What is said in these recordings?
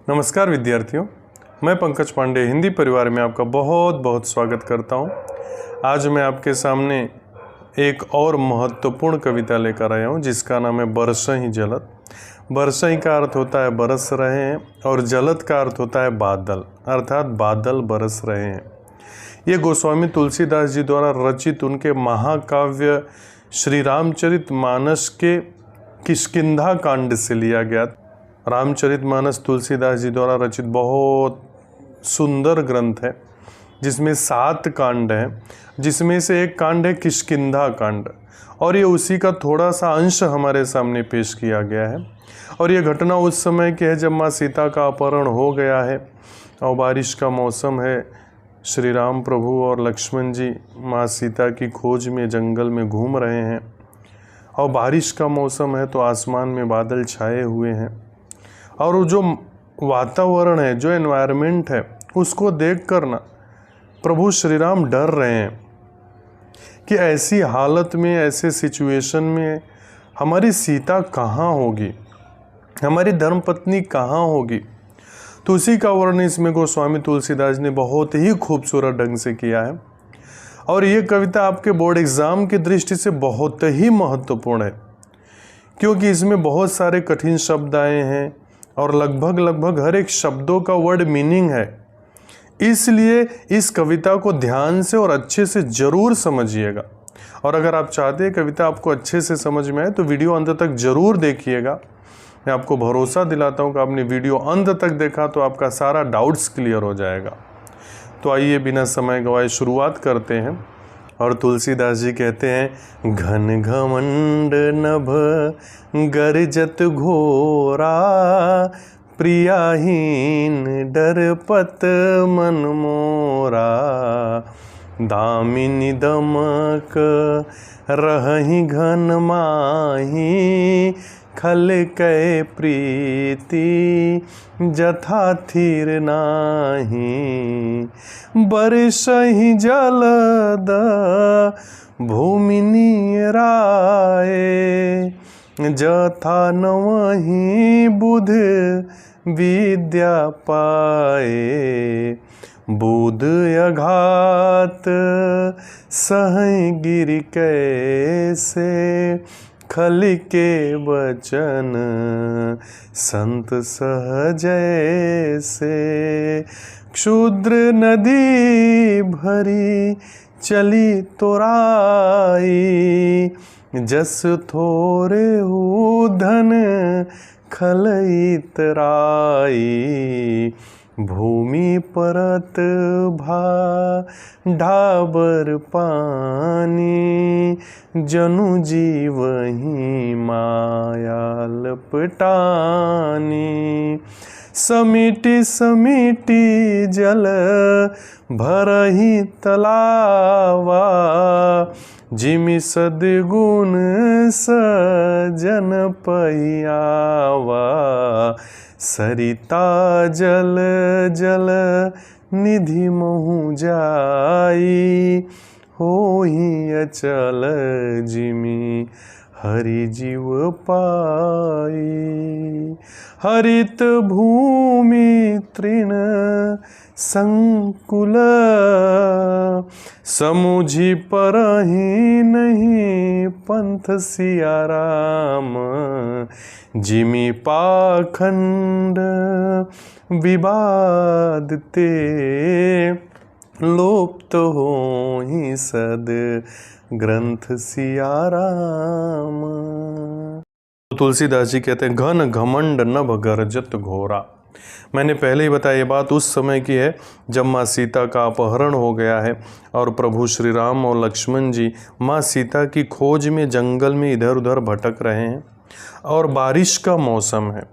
नमस्कार विद्यार्थियों, मैं पंकज पांडे हिंदी परिवार में आपका बहुत बहुत स्वागत करता हूं। आज मैं आपके सामने एक और महत्वपूर्ण कविता लेकर आया हूं जिसका नाम है बरसहि जलत। बरसहि का अर्थ होता है बरस रहे हैं और जलत का अर्थ होता है बादल, अर्थात बादल बरस रहे हैं। ये गोस्वामी तुलसीदास जी द्वारा रचित उनके महाकाव्य श्री रामचरितमानस के किष्किंधा कांड से लिया गया। रामचरितमानस तुलसीदास जी द्वारा रचित बहुत सुंदर ग्रंथ है जिसमें 7 कांड हैं, जिसमें से एक कांड है किष्किंधा कांड और ये उसी का थोड़ा सा अंश हमारे सामने पेश किया गया है। और ये घटना उस समय की है जब माँ सीता का अपहरण हो गया है और बारिश का मौसम है। श्री राम प्रभु और लक्ष्मण जी माँ सीता की खोज में जंगल में घूम रहे हैं और बारिश का मौसम है तो आसमान में बादल छाए हुए हैं और वो जो वातावरण है, जो एनवायरनमेंट है, उसको देखकर ना प्रभु श्री राम डर रहे हैं कि ऐसी हालत में, ऐसे सिचुएशन में हमारी सीता कहाँ होगी, हमारी धर्मपत्नी कहाँ होगी। तो उसी का वर्णन इसमें गोस्वामी तुलसीदास ने बहुत ही खूबसूरत ढंग से किया है और ये कविता आपके बोर्ड एग्ज़ाम की दृष्टि से बहुत ही महत्वपूर्ण है क्योंकि इसमें बहुत सारे कठिन शब्द आए हैं और लगभग हर एक शब्दों का वर्ड मीनिंग है। इसलिए इस कविता को ध्यान से और अच्छे से ज़रूर समझिएगा। और अगर आप चाहते हैं कविता आपको अच्छे से समझ में आए तो वीडियो अंत तक ज़रूर देखिएगा। मैं आपको भरोसा दिलाता हूँ कि आपने वीडियो अंत तक देखा तो आपका सारा डाउट्स क्लियर हो जाएगा। तो आइए बिना समय गवाए शुरुआत करते हैं। और तुलसीदास जी कहते हैं, घन घमंड नभ गर्जत घोरा, प्रियाहीन डरपत मन मोरा, दामिनी दमक रहहि घन माही, खल कै प्रीति जथा थीर नाही, बरसहि जलद भूमि नीराए, जथा नवहि बुध विद्या पाए, बुध अघात सहहि गिरि कैसे, खल के वचन संत सहजय से, क्षुद्र नदी भरी चली तोराई, जस थोरे हो धन खलई तराई, भूमि परत भा ढाबर पानी, जनु जीवहि माया लपटानी, समिटी समिटी जल भरहि तलावा, जिमि सद्गुण सजन पहियावा, सरिता जल जल निधि महु जाई, होहि अचल जिमि हरि जीव पाई, हरित भूमि तृण संकुल, समुझि परहि नहीं पंथ सिया राम, जिमि पाखंड विवाद ते, लोप्त होहि सद ग्रंथ सिया राम। तुलसीदास जी कहते हैं, घन घमंड नभ गर्जत घोरा। मैंने पहले ही बताया ये बात उस समय की है जब माँ सीता का अपहरण हो गया है और प्रभु श्री राम और लक्ष्मण जी माँ सीता की खोज में जंगल में इधर उधर भटक रहे हैं और बारिश का मौसम है।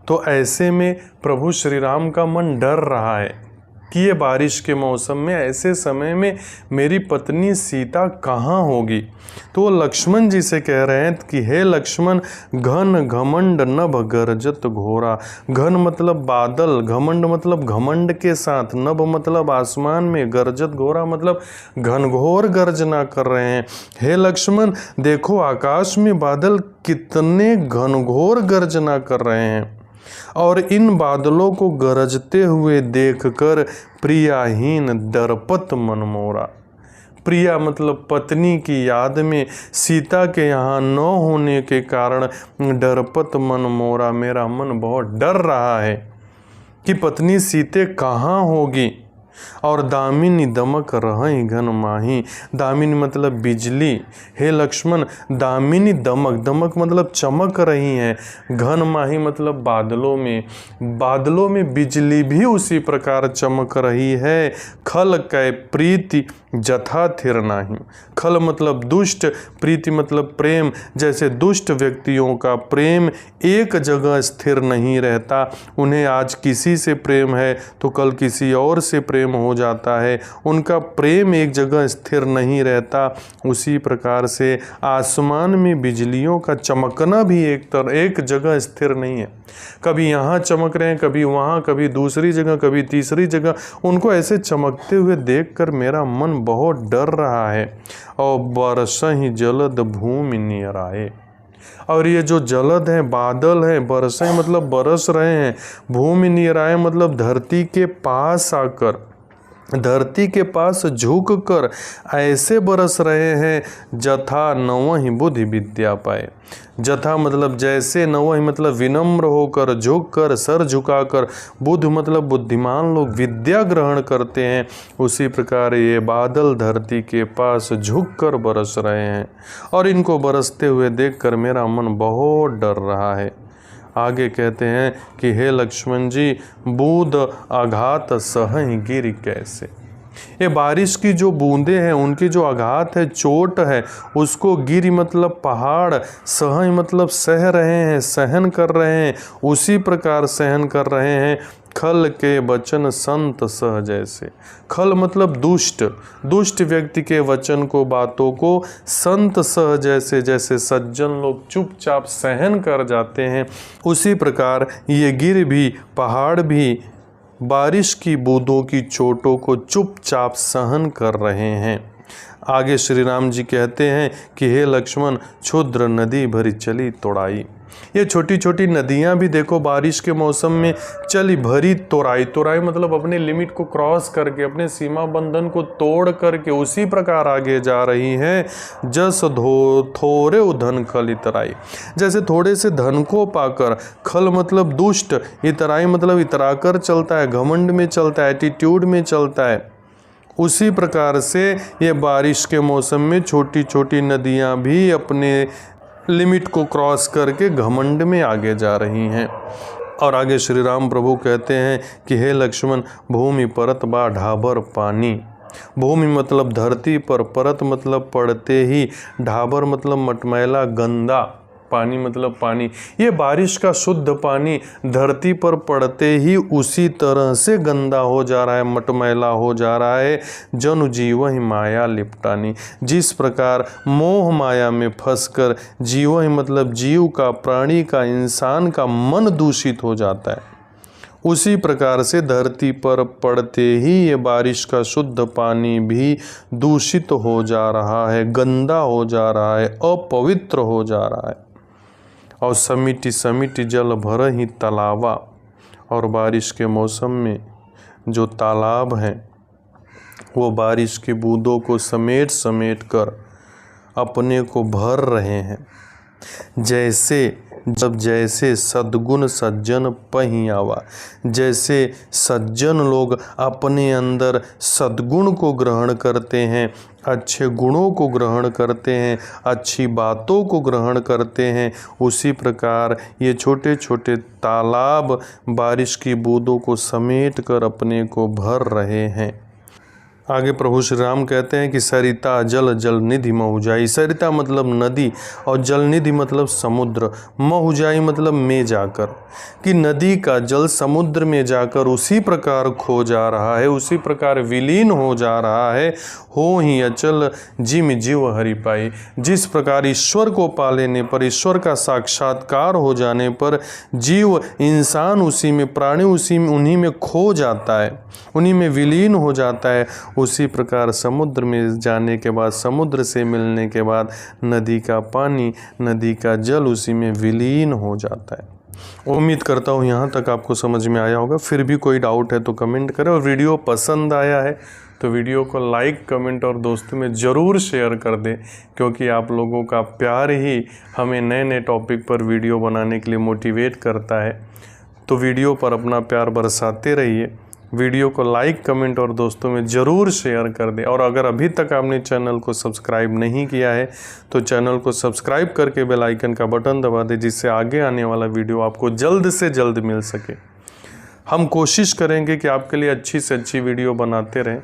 तो ऐसे में प्रभु श्री राम का मन डर रहा है कि ये बारिश के मौसम में, ऐसे समय में मेरी पत्नी सीता कहाँ होगी। तो वो लक्ष्मण जी से कह रहे हैं कि हे लक्ष्मण, घन घमंड नभ गर्जत घोरा। घन मतलब बादल, घमंड मतलब घमंड के साथ, नभ मतलब आसमान में, गर्जत घोरा मतलब घनघोर गर्जना कर रहे हैं। हे लक्ष्मण, देखो आकाश में बादल कितने घनघोर गर्जना कर रहे हैं। और इन बादलों को गरजते हुए देखकर प्रियाहीन दरपत मन मोरा। प्रिया मतलब पत्नी की याद में सीता के यहाँ न होने के कारण डरपत मन मोरा, मेरा मन बहुत डर रहा है कि पत्नी सीते कहाँ होगी। और दामिनी दमक रही घन माही, दामिनी मतलब बिजली, हे लक्ष्मण दामिनी दमक, दमक मतलब चमक रही है, घन माही मतलब बादलों में, बादलों में बिजली भी उसी प्रकार चमक रही है। खल कै प्रीति जथा थिर नाही, खल मतलब दुष्ट, प्रीति मतलब प्रेम, जैसे दुष्ट व्यक्तियों का प्रेम एक जगह स्थिर नहीं रहता, उन्हें आज किसी से प्रेम है तो कल किसी और से प्रेम हो जाता है, उनका प्रेम एक जगह स्थिर नहीं रहता। उसी प्रकार से आसमान में बिजलियों का चमकना भी एक जगह स्थिर नहीं है, कभी यहाँ चमक रहे हैं, कभी वहाँ, कभी दूसरी जगह, कभी तीसरी जगह। उनको ऐसे चमकते हुए देखकर मेरा मन बहुत डर रहा है। और बरसहि जलद भूमि नियराए, और ये जो जलद है, बादल है, बरसे मतलब बरस रहे हैं, भूमि नियराए मतलब धरती के पास आकर, धरती के पास झुक कर ऐसे बरस रहे हैं। जथा नवहि बुद्धि विद्या पाए, जथा मतलब जैसे, नवहि मतलब विनम्र होकर, झुक कर, सर झुकाकर, बुद्ध मतलब बुद्धिमान लोग विद्या ग्रहण करते हैं, उसी प्रकार ये बादल धरती के पास झुक कर बरस रहे हैं। और इनको बरसते हुए देखकर मेरा मन बहुत डर रहा है। आगे कहते हैं कि हे लक्ष्मण जी, बूंद आघात सहहि गिर कैसे, ये बारिश की जो बूंदें हैं उनकी जो आघात है, चोट है, उसको गिर मतलब पहाड़, सहहि मतलब सह रहे हैं, सहन कर रहे हैं, उसी प्रकार सहन कर रहे हैं। खल के वचन संत सह जैसे, खल मतलब दुष्ट, दुष्ट व्यक्ति के वचन को, बातों को संत सह जैसे, जैसे सज्जन लोग चुपचाप सहन कर जाते हैं, उसी प्रकार ये गिर भी, पहाड़ भी बारिश की बूंदों की चोटों को चुपचाप सहन कर रहे हैं। आगे श्री राम जी कहते हैं कि हे लक्ष्मण, क्षुद्र नदी भरी चली तोड़ाई, ये छोटी छोटी नदियां भी देखो बारिश के मौसम में चली भरी तोड़ाई, तोड़ाई मतलब अपने लिमिट को क्रॉस करके, अपने सीमा बंधन को तोड़ करके उसी प्रकार आगे जा रही हैं। जस थोड़े उधन खल इतराई, जैसे थोड़े से धन को पाकर, खल मतलब दुष्ट, इतराई मतलब इतरा कर चलता है, घमंड में चलता है, एटीट्यूड में चलता है, उसी प्रकार से ये बारिश के मौसम में छोटी छोटी नदियां भी अपने लिमिट को क्रॉस करके घमंड में आगे जा रही हैं। और आगे श्री राम प्रभु कहते हैं कि हे लक्ष्मण, भूमि परत बा ढाबर पानी, भूमि मतलब धरती पर, परत मतलब पड़ते ही, ढाबर मतलब मटमैला गंदा, पानी मतलब पानी, ये बारिश का शुद्ध पानी धरती पर पड़ते ही उसी तरह से गंदा हो जा रहा है, मटमैला हो जा रहा है। जनु जीवहि माया लिपटानी, जिस प्रकार मोह माया में फंसकर जीवहि मतलब जीव का, प्राणी का, इंसान का मन दूषित हो जाता है, उसी प्रकार से धरती पर पड़ते ही ये बारिश का शुद्ध पानी भी दूषित हो जा रहा है, गंदा हो जा रहा है, अपवित्र हो जा रहा है। और समिति समिति जल भर ही तालाबा, और बारिश के मौसम में जो तालाब हैं वो बारिश की बूंदों को समेट समेट कर अपने को भर रहे हैं। जैसे सद्गुण सज्जन पही आवा, जैसे सज्जन लोग अपने अंदर सद्गुण को ग्रहण करते हैं, अच्छे गुणों को ग्रहण करते हैं, अच्छी बातों को ग्रहण करते हैं, उसी प्रकार ये छोटे छोटे तालाब बारिश की बूंदों को समेट कर अपने को भर रहे हैं। आगे प्रभु श्री राम कहते हैं कि सरिता जल जल निधि महुजाई, सरिता मतलब नदी और जल निधि मतलब समुद्र, महुजाई मतलब में जाकर, कि नदी का जल समुद्र में जाकर उसी प्रकार खो जा रहा है, उसी प्रकार विलीन हो जा रहा है। हो ही अचल जिम जीव हरि पाई, जिस प्रकार ईश्वर को पा लेने पर, ईश्वर का साक्षात्कार हो जाने पर जीव, इंसान उसी में, प्राणी उसी में, उन्हीं में खो जाता है, उन्हीं में विलीन हो जाता है, उसी प्रकार समुद्र में जाने के बाद, समुद्र से मिलने के बाद नदी का पानी, नदी का जल उसी में विलीन हो जाता है। उम्मीद करता हूँ यहाँ तक आपको समझ में आया होगा। फिर भी कोई डाउट है तो कमेंट करें, और वीडियो पसंद आया है तो वीडियो को लाइक, कमेंट और दोस्तों में ज़रूर शेयर कर दें, क्योंकि आप लोगों का प्यार ही हमें नए नए टॉपिक पर वीडियो बनाने के लिए मोटिवेट करता है। तो वीडियो पर अपना प्यार बरसाते रहिए, वीडियो को लाइक, कमेंट और दोस्तों में ज़रूर शेयर कर दें। और अगर अभी तक आपने चैनल को सब्सक्राइब नहीं किया है तो चैनल को सब्सक्राइब करके बेल आइकन का बटन दबा दें, जिससे आगे आने वाला वीडियो आपको जल्द से जल्द मिल सके। हम कोशिश करेंगे कि आपके लिए अच्छी से अच्छी वीडियो बनाते रहें,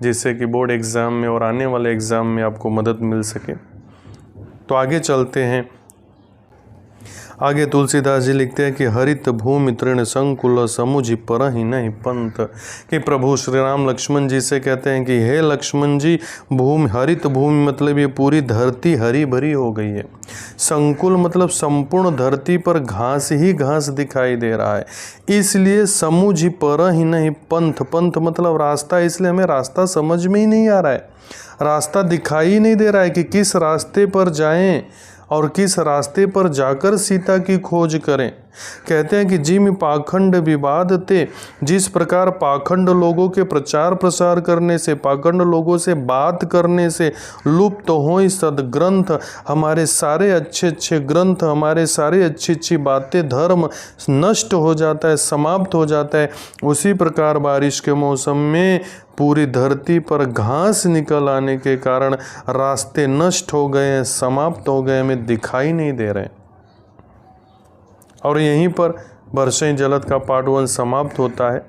जिससे कि बोर्ड एग्ज़ाम में और आने वाले एग्ज़ाम में आपको मदद मिल सके। तो आगे चलते हैं। आगे तुलसीदास जी लिखते हैं कि हरित भूमि तृण संकुल समुझि परहि नहीं पंथ, कि प्रभु श्री राम लक्ष्मण जी से कहते हैं कि हे लक्ष्मण जी, भूमि, हरित भूमि मतलब ये पूरी धरती हरी भरी हो गई है। संकुल मतलब संपूर्ण धरती पर घास ही घास दिखाई दे रहा है, इसलिए समुझि परहि नहीं पंथ। पंथ मतलब रास्ता, इसलिए हमें रास्ता समझ में ही नहीं आ रहा है, रास्ता दिखाई नहीं दे रहा है कि किस रास्ते पर जाएं और किस रास्ते पर जाकर सीता की खोज करें। कहते हैं कि जिम पाखंड विवाद थे, जिस प्रकार पाखंड लोगों के प्रचार प्रसार करने से, पाखंड लोगों से बात करने से लुप्त हो सदग्रंथ, हमारे सारे अच्छे अच्छे ग्रंथ, हमारे सारे अच्छी अच्छी बातें, धर्म नष्ट हो जाता है, समाप्त हो जाता है, उसी प्रकार बारिश के मौसम में पूरी धरती पर घास निकल आने के कारण रास्ते नष्ट हो गए हैं, समाप्त हो गए, हमें दिखाई नहीं दे रहे। और यहीं पर वर्षें जलद का पार्ट 1 समाप्त होता है।